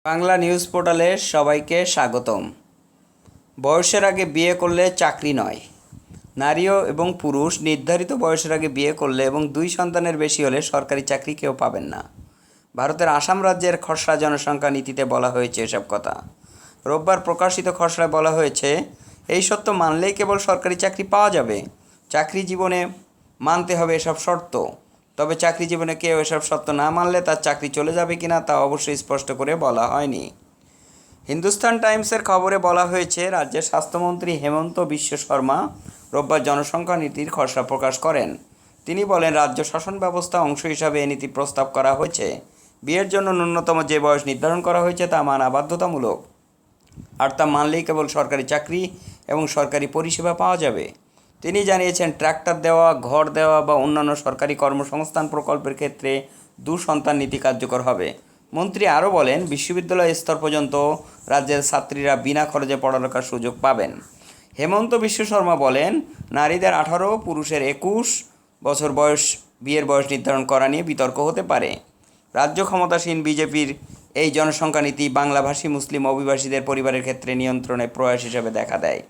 Bangla news পোর্টালে সবাইকে স্বাগতম। বয়সের আগে বিয়ে করলে চাকরি নয়। নারী এবং পুরুষ নির্ধারিত বয়সের আগে বিয়ে করলে এবং 2 সন্তানের বেশি হলে সরকারি চাকরি কেউ পাবেন না। ভারতের আসাম রাজ্যের খসড়া জনসংখ্যা নীতিতে বলা হয়েছে এসব কথা। রোববার প্রকাশিত খসড়ায় বলা হয়েছে, এই সত্য মানলেই কেবল সরকারি চাকরি পাওয়া যাবে। চাকরি জীবনে মানতে হবে এসব শর্ত। তবে চাকরি জীবনে কেউ এসব শর্ত না মানলে তার চাকরি চলে যাবে কিনা তা অবশ্যই স্পষ্ট করে বলা হয়নি। হিন্দুস্তান টাইমসের খবরে বলা হয়েছে, রাজ্যের স্বাস্থ্যমন্ত্রী হেমন্ত বিশ্ব শর্মা রোববার জনসংখ্যা নীতির খসড়া প্রকাশ করেন। তিনি বলেন, রাজ্য শাসন ব্যবস্থা অংশ হিসাবে এ নীতি প্রস্তাব করা হয়েছে। বিয়ের জন্য ন্যূনতম যে বয়স নির্ধারণ করা হয়েছে তা মানা বাধ্যতামূলক, আর তা মানলেই কেবল সরকারি চাকরি এবং সরকারি পরিষেবা পাওয়া যাবে। তিনি জানিয়েছেন, ট্রাক্টর দেওয়া, ঘর দেওয়া বা অন্যান্য সরকারি কর্মসংস্থান প্রকল্পের ক্ষেত্রে 2 সন্তান নীতি কার্যকর হবে। মন্ত্রী আরও বলেন, বিশ্ববিদ্যালয় স্তর পর্যন্ত রাজ্যের ছাত্রীরা বিনা খরচে পড়ালেখার সুযোগ পাবেন। হেমন্ত বিশ্ব শর্মা বলেন, নারীদের 18, পুরুষের 21 বছর বয়স বিয়ের বয়স নির্ধারণ করা নিয়ে বিতর্ক হতে পারে। রাজ্য ক্ষমতাসীন বিজেপির এই জনসংখ্যা নীতি বাংলাভাষী মুসলিম অভিবাসীদের পরিবারের ক্ষেত্রে নিয়ন্ত্রণের প্রয়াস হিসেবে দেখা দেয়।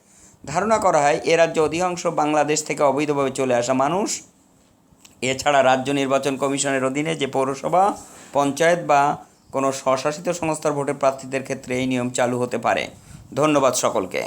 ধারণা করা হয়, এ রাজ্যে অধিকাংশ বাংলাদেশ থেকে অবৈধভাবে চলে আসা মানুষ। এছাড়া রাজ্য নির্বাচন কমিশনের অধীনে যে পৌরসভা, পঞ্চায়েত বা কোনো স্বশাসিত সংস্থার ভোটে প্রার্থীদের ক্ষেত্রে এই নিয়ম চালু হতে পারে। ধন্যবাদ সকলকে।